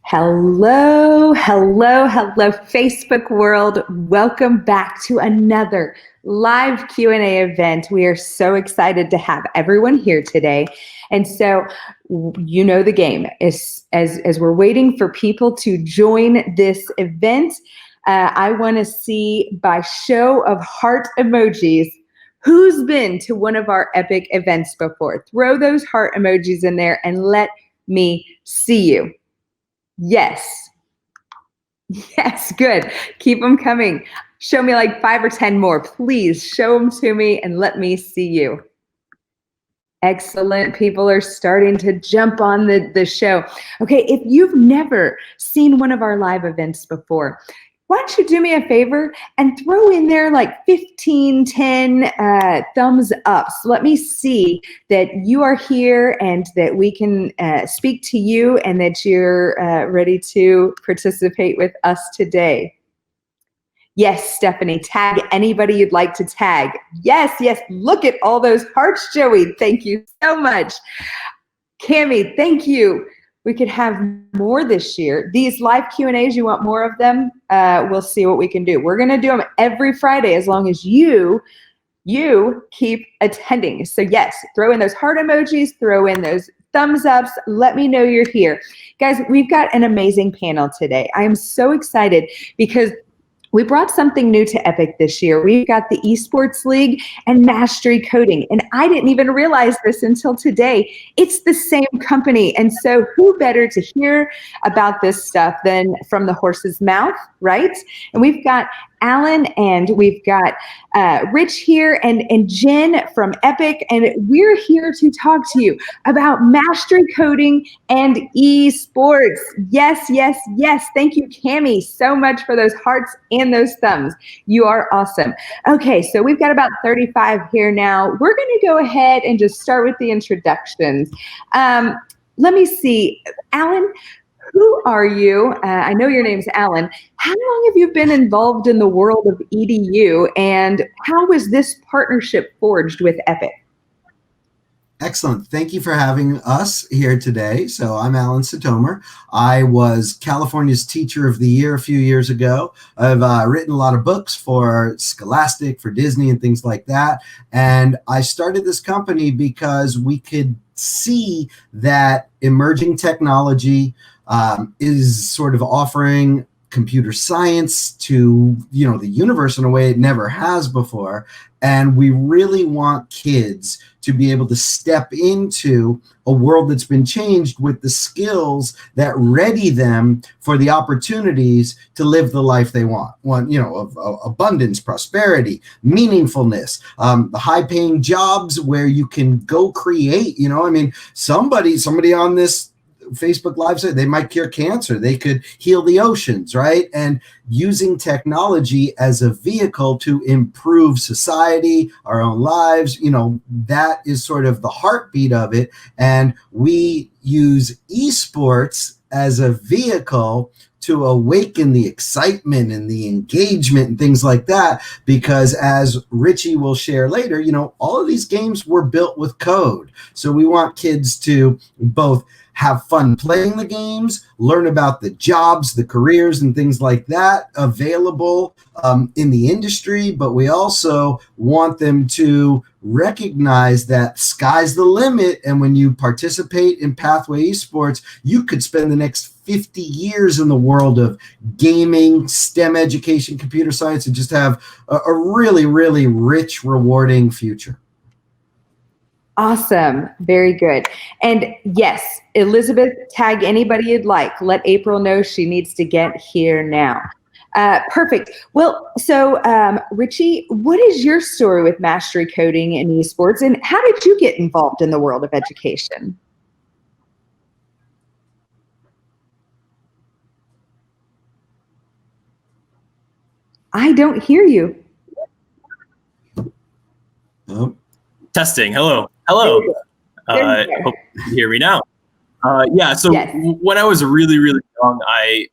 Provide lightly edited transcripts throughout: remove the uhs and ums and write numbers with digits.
Hello, hello, hello, Facebook world. Welcome back to another live Q&A event. We are so excited to have everyone here today. And so, you know the game. As we're waiting for people to join this event, I want to see by show of heart emojis, who's been to one of our epic events before? Throw those heart emojis in there and let me see you. Yes. Yes, good. Keep them coming. Show me like 5 or 10 more. Please show them to me and let me see you. Excellent. People are starting to jump on the show. Okay, if you've never seen one of our live events before, why don't you do me a favor and throw in there like 15, 10 thumbs ups. Let me see that you are here and that we can speak to you and that you're ready to participate with us today. Yes, Stephanie, tag anybody you'd like to tag. Yes, yes, look at all those hearts, Joey. Thank you so much. Cami, thank you. We could have more this year. These live Q&As, you want more of them? We'll see what we can do. We're going to do them every Friday as long as you keep attending. So yes, throw in those heart emojis, throw in those thumbs ups. Let me know you're here. Guys, we've got an amazing panel today. I am so excited because we brought something new to Epic this year. We've got the eSports League and Mastery Coding. And I didn't even realize this until today. It's the same company. And so who better to hear about this stuff than from the horse's mouth, right? And we've got Alan and we've got Rich here and Jen from Epic. And we're here to talk to you about mastery coding and eSports. Yes, yes, yes. Thank you, Cami, so much for those hearts and those thumbs. You are awesome. Okay, so we've got about 35 here now. We're going to go ahead and just start with the introductions. Let me see. Alan, who are you? I know your name's Alan. How long have you been involved in the world of EDU, and how was this partnership forged with Epic? Excellent. Thank you for having us here today. So I'm Alan Sitomer. I was California's Teacher of the Year a few years ago. I've written a lot of books for Scholastic, for Disney, and things like that. And I started this company because we could see that emerging technology is sort of offering computer science to the universe in a way it never has before, and we really want kids to be able to step into a world that's been changed with the skills that ready them for the opportunities to live the life they want of abundance, prosperity, meaningfulness, the high-paying jobs where you can go create. Somebody on this Facebook Live said they might cure cancer, they could heal the oceans, right? And using technology as a vehicle to improve society, our own lives, that is sort of the heartbeat of it. And we use esports as a vehicle to awaken the excitement and the engagement and things like that, because as Richie will share later, all of these games were built with code. So we want kids to both have fun playing the games, learn about the jobs, the careers, and things like that available in the industry. But we also want them to recognize that sky's the limit. And when you participate in Pathway Esports, you could spend the next 50 years in the world of gaming, STEM education, computer science, and just have a really, really rich, rewarding future. Awesome. Very good. And yes, Elizabeth, tag anybody you'd like. Let April know she needs to get here now. Perfect. Well, so Richie, what is your story with mastery coding and esports, and how did you get involved in the world of education? I don't hear you. Oh. Testing. Hello. Hello. Hope you hear me now. So yes. When I was really, really young, I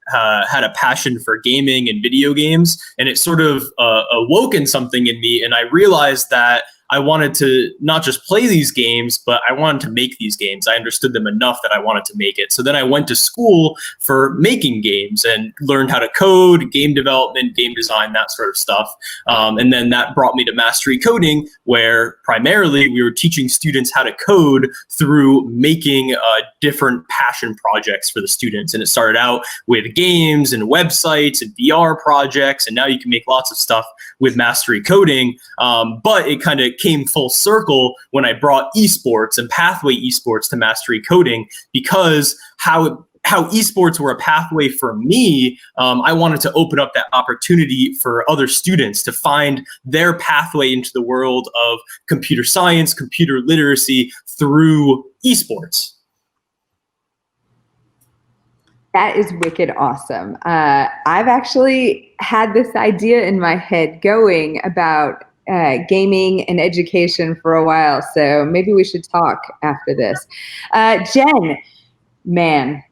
had a passion for gaming and video games, and it sort of awoken something in me, and I realized that I wanted to not just play these games, but I wanted to make these games. I understood them enough that I wanted to make it. So then I went to school for making games and learned how to code, game development, game design, that sort of stuff. And then that brought me to Mastery Coding, where primarily we were teaching students how to code through making different passion projects for the students. And it started out with games and websites and VR projects, and now you can make lots of stuff with Mastery Coding. But it kind of came full circle when I brought eSports and Pathway eSports to Mastery Coding, because how esports were a pathway for me, I wanted to open up that opportunity for other students to find their pathway into the world of computer science, computer literacy through esports. That is wicked awesome. I've actually had this idea in my head going about gaming and education for a while, so maybe we should talk after this. Jen, man,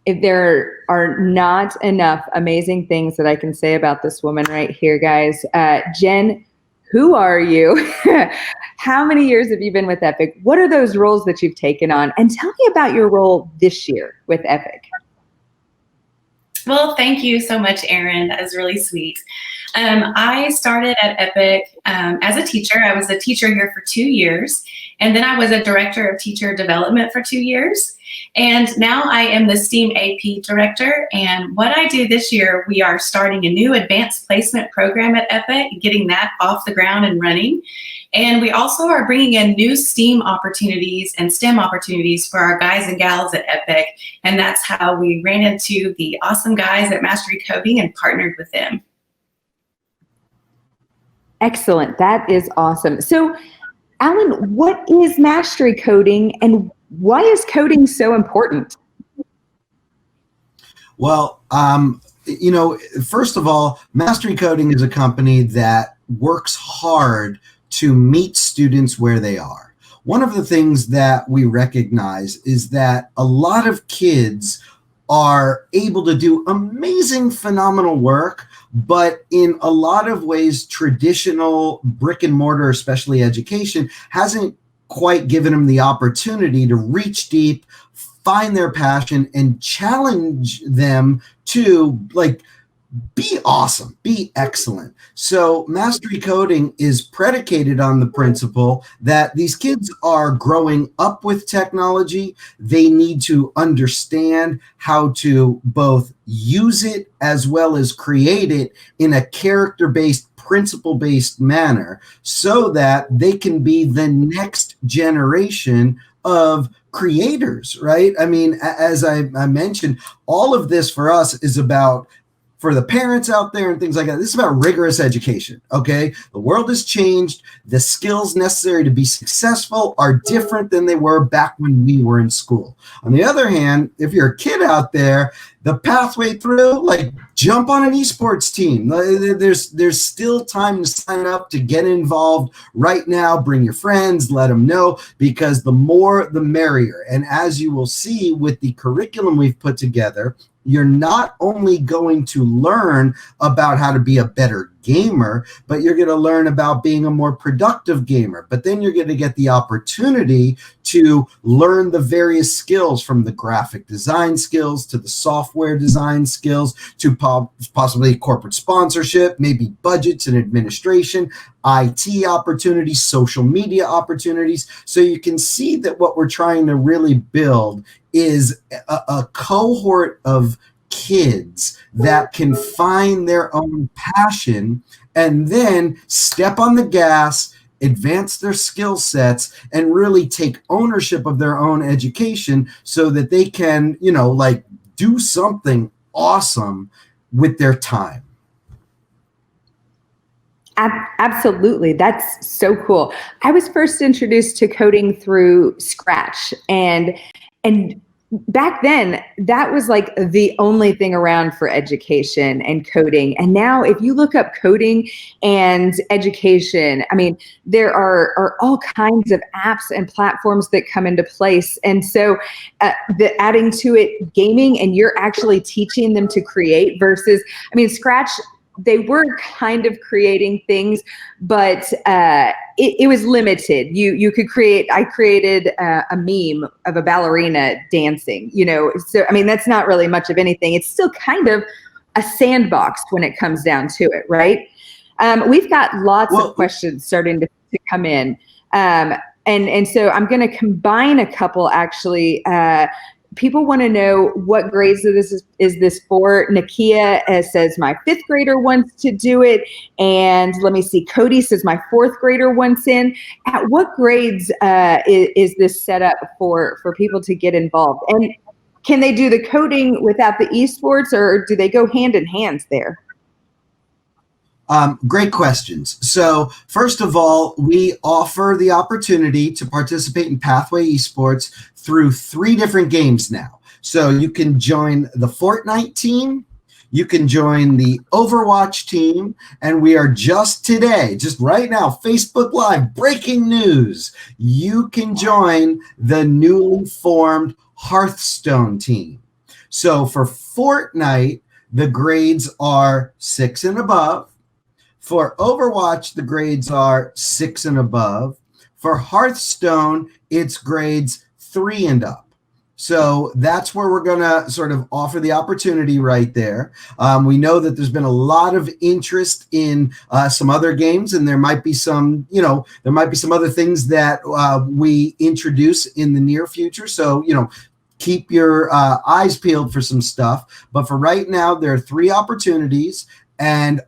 if there are not enough amazing things that I can say about this woman right here, guys. Jen, who are you? How many years have you been with Epic? What are those roles that you've taken on? And tell me about your role this year with Epic. Well, thank you so much, Erin. That is really sweet. I started at Epic as a teacher. I was a teacher here for 2 years, and then I was a director of teacher development for 2 years. And now I am the STEAM AP director. And what I do this year, we are starting a new advanced placement program at Epic, getting that off the ground and running. And we also are bringing in new STEAM opportunities and STEM opportunities for our guys and gals at Epic. And that's how we ran into the awesome guys at Mastery Coding and partnered with them. Excellent. That is awesome. So, Alan, what is Mastery Coding and why is coding so important? Well, first of all, Mastery Coding is a company that works hard to meet students where they are. One of the things that we recognize is that a lot of kids are able to do amazing, phenomenal work, but in a lot of ways, traditional brick and mortar, especially education, hasn't quite given them the opportunity to reach deep, find their passion, and challenge them to be awesome, be excellent. So Mastery Coding is predicated on the principle that these kids are growing up with technology. They need to understand how to both use it as well as create it in a character-based, principle-based manner so that they can be the next generation of creators, right? I mean, as I mentioned, all of this for us is about, for the parents out there and things like that, this is about rigorous education, okay? The world has changed. The skills necessary to be successful are different than they were back when we were in school. On the other hand, if you're a kid out there, the pathway through, jump on an esports team. There's still time to sign up, to get involved right now. Bring your friends, let them know, because the more the merrier. And as you will see with the curriculum we've put together, you're not only going to learn about how to be a better gamer, but you're going to learn about being a more productive gamer. But then you're going to get the opportunity to learn the various skills, from the graphic design skills to the software design skills to possibly corporate sponsorship, maybe budgets and administration, IT opportunities, social media opportunities. So you can see that what we're trying to really build is a cohort of kids that can find their own passion and then step on the gas, advance their skill sets, and really take ownership of their own education so that they can, do something awesome with their time. Absolutely. That's so cool. I was first introduced to coding through Scratch, and back then that was the only thing around for education and coding. And now if you look up coding and education, I mean, there are all kinds of apps and platforms that come into place. And so adding to it gaming, and you're actually teaching them to create versus, Scratch they were kind of creating things, but it was limited. You could I created a meme of a ballerina dancing, so I mean, that's not really much of anything. It's still kind of a sandbox when it comes down to it, right? We've got lots of questions starting to come in. And so I'm going to combine a couple, actually. People want to know what grades is this for. Nakia says my 5th grader wants to do it. And let me see, Cody says my 4th grader wants in. At what grades is this set up for people to get involved? And can they do the coding without the esports, or do they go hand in hand there? Great questions. So first of all, we offer the opportunity to participate in Pathway Esports through 3 different games now. So you can join the Fortnite team, you can join the Overwatch team, and we are just right now, Facebook Live, breaking news. You can join the newly formed Hearthstone team. So for Fortnite, the grades are 6 and above. For Overwatch, the grades are 6 and above. For Hearthstone, it's grades 3 and up. So that's where we're going to sort of offer the opportunity right there. We know that there's been a lot of interest in some other games, and there might be some other things that we introduce in the near future. So, keep your eyes peeled for some stuff. But for right now, there are 3 opportunities, and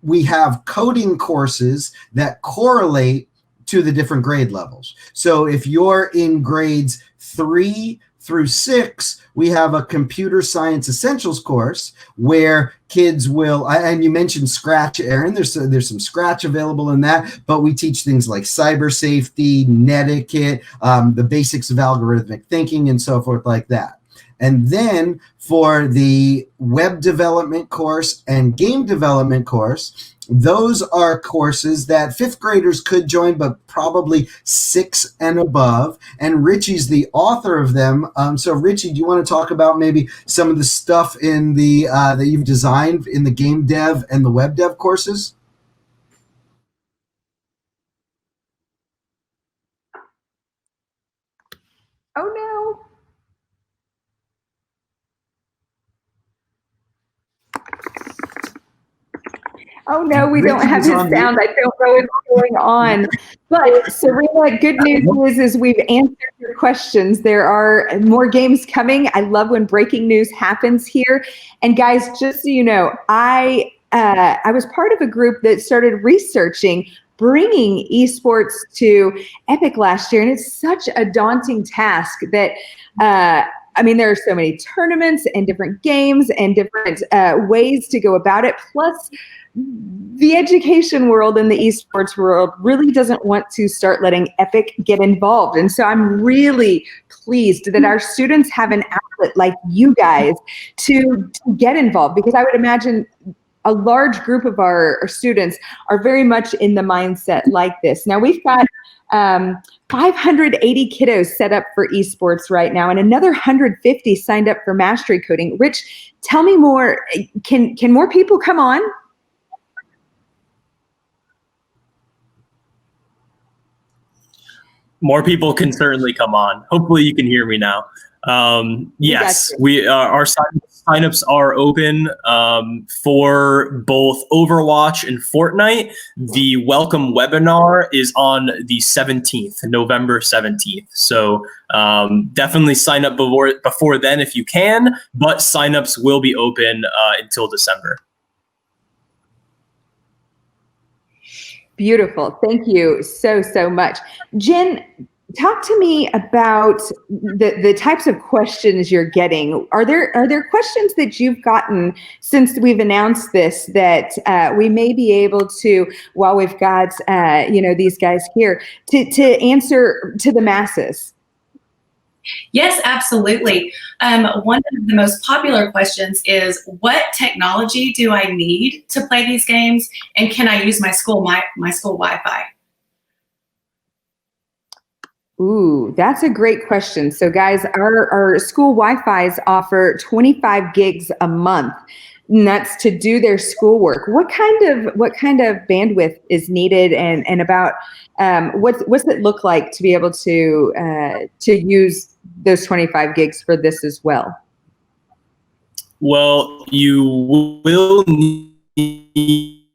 we have coding courses that correlate to the different grade levels. So if you're in grades 3 through 6, we have a computer science essentials course where kids will, and you mentioned Scratch, Aaron, there's some Scratch available in that, but we teach things like cyber safety, netiquette, the basics of algorithmic thinking, and so forth like that. And then for the web development course and game development course, those are courses that 5th graders could join, but probably 6 and above. And Richie's the author of them. So Richie, do you want to talk about maybe some of the stuff in the that you've designed in the game dev and the web dev courses? Oh no. Oh no, we don't have his sound. I don't know what's going on. But Serena, good news is we've answered your questions. There are more games coming. I love when breaking news happens here. And guys, just so you know, I was part of a group that started researching bringing esports to Epic last year, and it's such a daunting task that there are so many tournaments and different games and different ways to go about it. Plus, the education world and the esports world really doesn't want to start letting Epic get involved. And so I'm really pleased that our students have an outlet like you guys to get involved, because I would imagine a large group of our students are very much in the mindset like this. Now we've got 580 kiddos set up for esports right now, and another 150 signed up for mastery coding. Rich, tell me more. Can more people come on? More people can certainly come on. Hopefully you can hear me now. Yes, our signups are open for both Overwatch and Fortnite. The welcome webinar is on the 17th, November 17th. So definitely sign up before then if you can, but signups will be open until December. Beautiful. Thank you so much. Jen, talk to me about the types of questions you're getting. Are there questions that you've gotten since we've announced this that we may be able to, while we've got these guys here, to answer to the masses? Yes, absolutely. One of the most popular questions is, what technology do I need to play these games, and can I use my school Wi-Fi? Ooh, that's a great question. So guys, our school Wi-Fi's offer 25 gigs a month. nuts to do their schoolwork. What kind of bandwidth is needed, and about what's it look like to be able to use those 25 gigs for this as well? Well, you will need.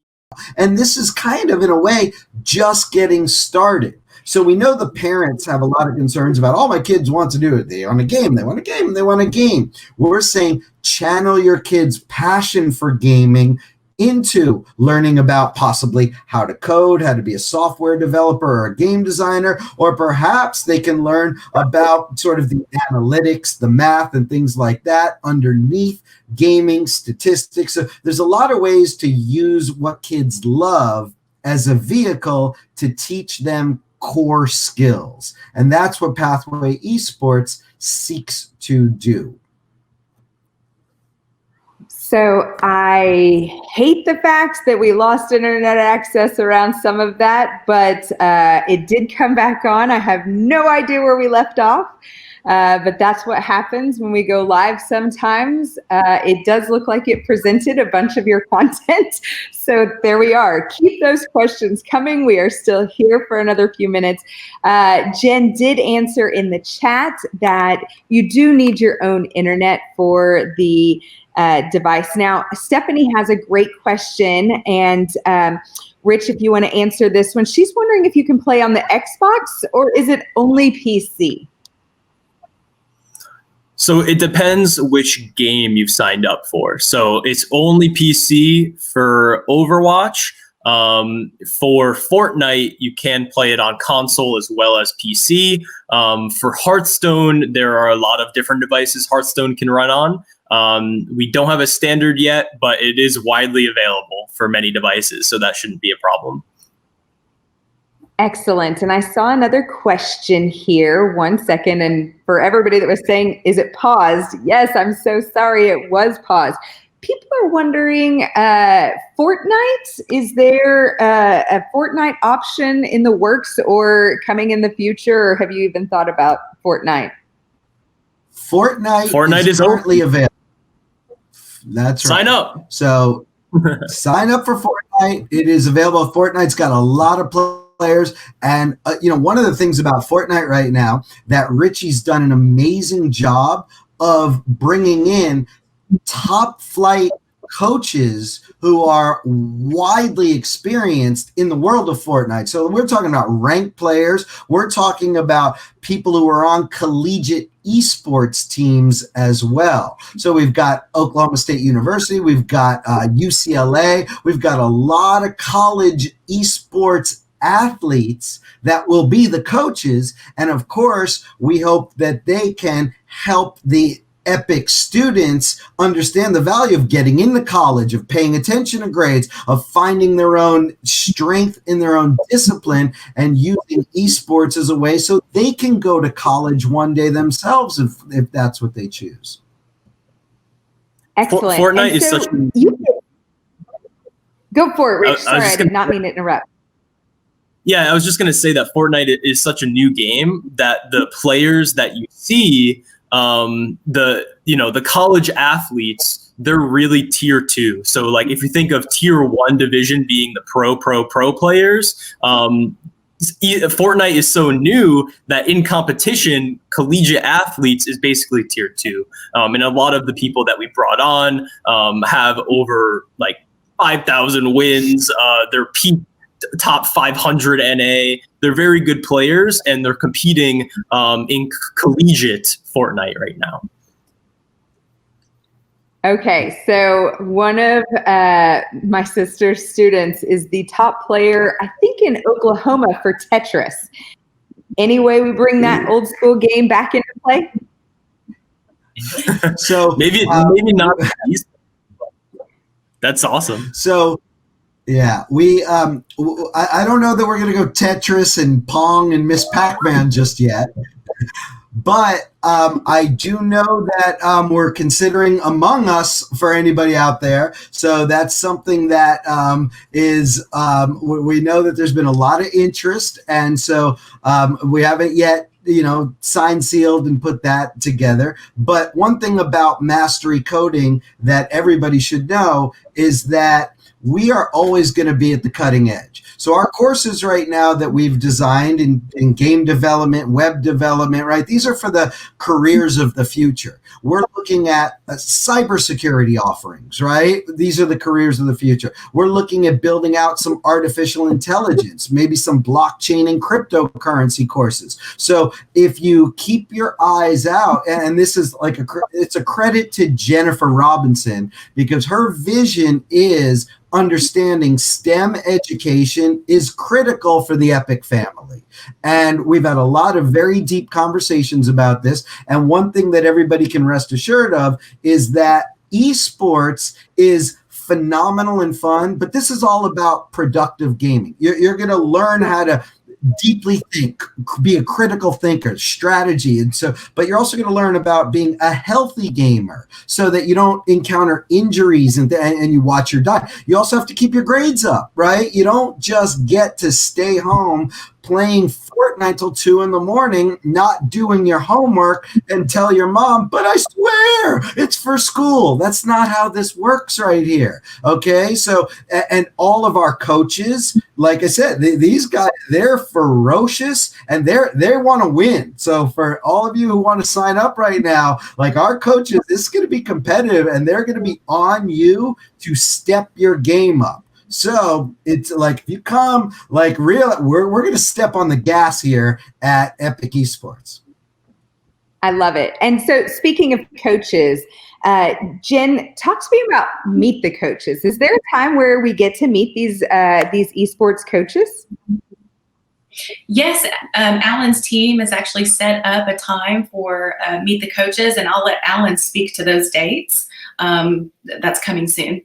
And this is kind of, in a way, just getting started. So we know the parents have a lot of concerns about, all my kids want to do it. They want a game, they want a game, they want a game. We're saying channel your kids' passion for gaming into learning about possibly how to code, how to be a software developer or a game designer, or perhaps they can learn about sort of the analytics, the math, and things like that underneath gaming, statistics. So there's a lot of ways to use what kids love as a vehicle to teach them core skills. And that's what Pathway Esports seeks to do. So I hate the fact that we lost internet access around some of that, but it did come back on. I have no idea where we left off, but that's what happens when we go live sometimes. It does look like it presented a bunch of your content. So there we are. Keep those questions coming. We are still here for another few minutes. Jen did answer in the chat that you do need your own internet for the device. Now, Stephanie has a great question, and Rich, if you want to answer this one, she's wondering if you can play on the Xbox or is it only PC? So it depends which game you've signed up for. So it's only PC for Overwatch. For Fortnite, you can play it on console as well as PC. For Hearthstone, there are a lot of different devices Hearthstone can run on. We don't have a standard yet, but it is widely available for many devices, so that shouldn't be a problem. Excellent. And I saw another question here. 1 second. And for everybody that was saying, is it paused? Yes, I'm so sorry. It was paused. People are wondering, Fortnite, is there a Fortnite option in the works or coming in the future? Or have you even thought about Fortnite? Fortnite is currently available. That's right. Sign up. So sign up for Fortnite. It is available. Fortnite's got a lot of players. And, one of the things about Fortnite right now that Richie's done an amazing job of bringing in top flight coaches who are widely experienced in the world of Fortnite. So we're talking about ranked players. We're talking about people who are on collegiate eSports teams as well. So we've got Oklahoma State University, we've got UCLA, we've got a lot of college eSports athletes that will be the coaches. And of course, we hope that they can help the Epic students understand the value of getting into college, of paying attention to grades, of finding their own strength in their own discipline, and using esports as a way so they can go to college one day themselves if that's what they choose. Excellent. Fortnite is such a... Go for it, Rich. Sorry, I did not mean to interrupt. Yeah, I was just going to say that Fortnite is such a new game that the players that you see, the college athletes, they're really tier 2. So like if you think of tier 1 division being the pro players, Fortnite is so new that in competition, collegiate athletes is basically tier 2. And a lot of the people that we brought on have over like 5,000 wins. They're peak top 500 NA. They're very good players, and they're competing in collegiate Fortnite right now. Okay, so one of my sister's students is the top player, I think, in Oklahoma for Tetris. Any way we bring that old school game back into play? So maybe not. That's awesome. So yeah, we I don't know that we're going to go Tetris and Pong and Miss Pac-Man just yet. But I do know that we're considering Among Us for anybody out there. So that's something that we know that there's been a lot of interest. And so we haven't yet signed, sealed, and put that together. But one thing about Mastery Coding that everybody should know is that we are always going to be at the cutting edge. So our courses right now that we've designed in game development, web development, right? These are for the careers of the future. We're looking at cybersecurity offerings, right? These are the careers of the future. We're looking at building out some artificial intelligence, maybe some blockchain and cryptocurrency courses. So if you keep your eyes out, and this is like it's a credit to Jennifer Robinson, because her vision is understanding STEM education is critical for the Epic family. And we've had a lot of very deep conversations about this. And one thing that everybody can rest assured of is that eSports is phenomenal and fun, but this is all about productive gaming. You're going to learn how to deeply think, be a critical thinker, strategy. And so, but you're also going to learn about being a healthy gamer so that you don't encounter injuries and you watch your diet. You also have to keep your grades up, right? You don't just get to stay home playing Fortnite till 2 a.m, not doing your homework and tell your mom, but I swear it's for school. That's not how this works right here. Okay. So, and all of our coaches, like I said, these guys, they're ferocious and they want to win. So for all of you who want to sign up right now, like our coaches, this is going to be competitive and they're going to be on you to step your game up. So it's like if you come like real, we're going to step on the gas here at Epic Esports. I love it. And so speaking of coaches, Jen, talk to me about Meet the Coaches. Is there a time where we get to meet these esports coaches? Yes, Alan's team has actually set up a time for Meet the Coaches, and I'll let Alan speak to those dates. That's coming soon.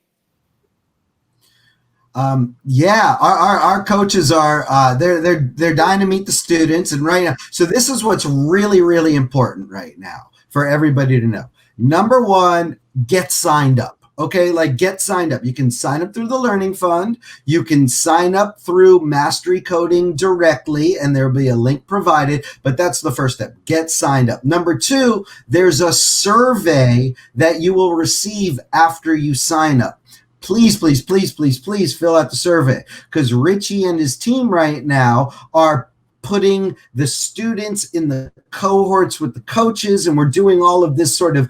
Our coaches are they're dying to meet the students, and right now, so this is what's really, really important right now for everybody to know. Number one, get signed up. Okay, like get signed up. You can sign up through the Learning Fund. You can sign up through Mastery Coding directly, and there'll be a link provided, but that's the first step. Get signed up. Number two, there's a survey that you will receive after you sign up. Please, please, please, please, please fill out the survey, because Richie and his team right now are putting the students in the cohorts with the coaches, and we're doing all of this sort of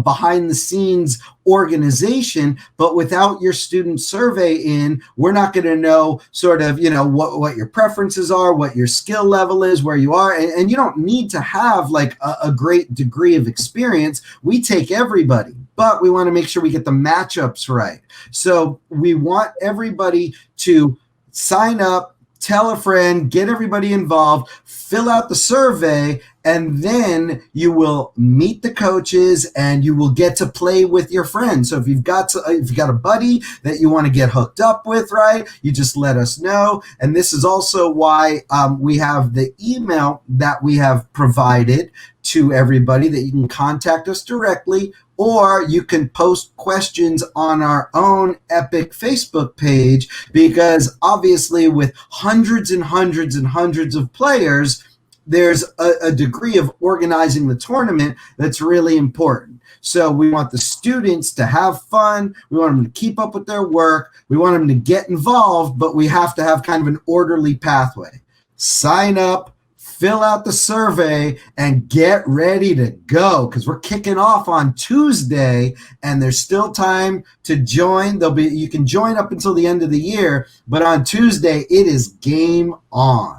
behind the scenes organization. But without your student survey in, we're not going to know sort of what your preferences are, what your skill level is, where you are, and you don't need to have like a great degree of experience. We take everybody, but we want to make sure we get the matchups right. So we want everybody to sign up, tell a friend, get everybody involved, fill out the survey, and then you will meet the coaches and you will get to play with your friends. So if you've got a buddy that you want to get hooked up with, right, you just let us know. And this is also why we have the email that we have provided to everybody that you can contact us directly, or you can post questions on our own Epic Facebook page, because obviously with hundreds and hundreds and hundreds of players, there's a degree of organizing the tournament that's really important. So we want the students to have fun. We want them to keep up with their work. We want them to get involved, but we have to have kind of an orderly pathway. Sign up, fill out the survey, and get ready to go, because we're kicking off on Tuesday and there's still time to join. You can join up until the end of the year, but on Tuesday it is game on.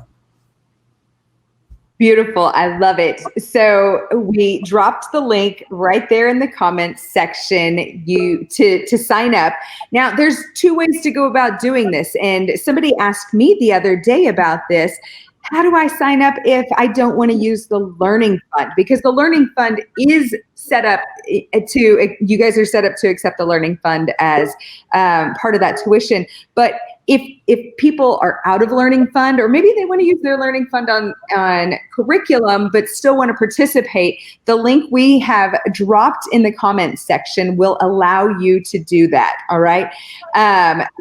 Beautiful. I love it. So we dropped the link right there in the comments section to sign up. Now, there's 2 ways to go about doing this. And somebody asked me the other day about this. How do I sign up if I don't want to use the Learning Fund? Because the Learning Fund is set up you guys are set up to accept the Learning Fund as part of that tuition. But if people are out of Learning Fund, or maybe they want to use their Learning Fund on curriculum, but still want to participate, the link we have dropped in the comments section will allow you to do that. All right.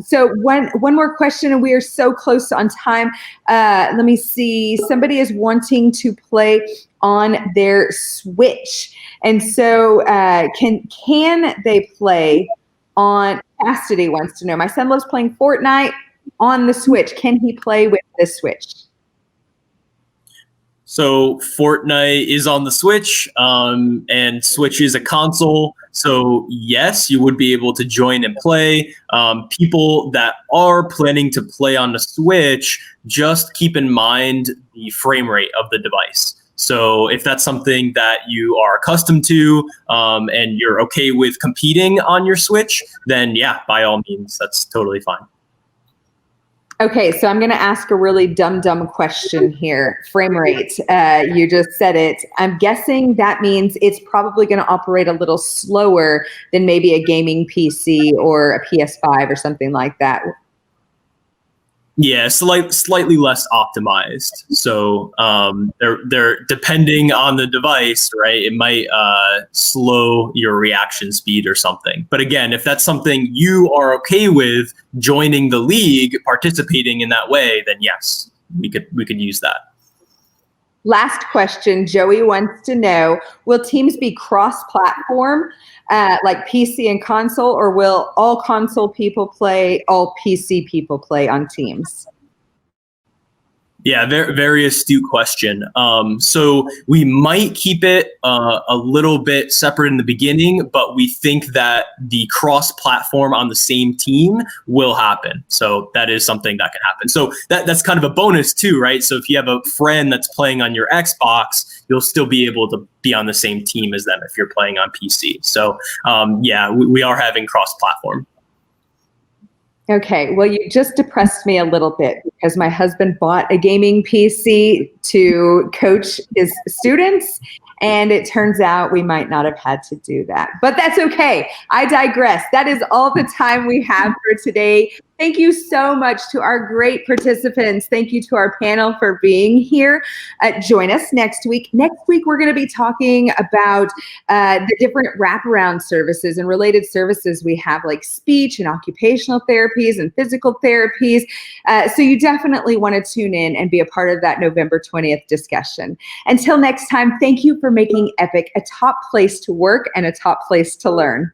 So one more question, and we are so close on time. Let me see. Somebody is wanting to play on their Switch, and so can they play on? Chastity wants to know. My son loves playing Fortnite on the Switch. Can he play with the Switch? So Fortnite is on the Switch, and Switch is a console. So yes, you would be able to join and play. People that are planning to play on the Switch, just keep in mind the frame rate of the device. So if that's something that you are accustomed to, and you're okay with competing on your Switch, then yeah, by all means, that's totally fine. Okay, so I'm going to ask a really dumb question here. Frame rate, you just said it. I'm guessing that means it's probably going to operate a little slower than maybe a gaming PC or a PS5 or something like that. Yeah, slightly less optimized. So they're depending on the device, right? It might slow your reaction speed or something. But again, if that's something you are okay with joining the league, participating in that way, then yes, we could use that. Last question, Joey wants to know, will teams be cross-platform, like PC and console, or will all console people play, all PC people play on teams? Yeah, very astute question. So we might keep it a little bit separate in the beginning, but we think that the cross-platform on the same team will happen. So that is something that can happen. So that's kind of a bonus too, right? So if you have a friend that's playing on your Xbox, you'll still be able to be on the same team as them if you're playing on PC. So yeah, we are having cross-platform. Okay, well, you just depressed me a little bit because my husband bought a gaming PC to coach his students, and it turns out we might not have had to do that. But that's okay. I digress. That is all the time we have for today. Thank you so much to our great participants. Thank you to our panel for being here. Join us next week. Next week, we're going to be talking about the different wraparound services and related services we have, like speech and occupational therapies and physical therapies. So you definitely want to tune in and be a part of that November 20th discussion. Until next time, thank you for making Epic a top place to work and a top place to learn.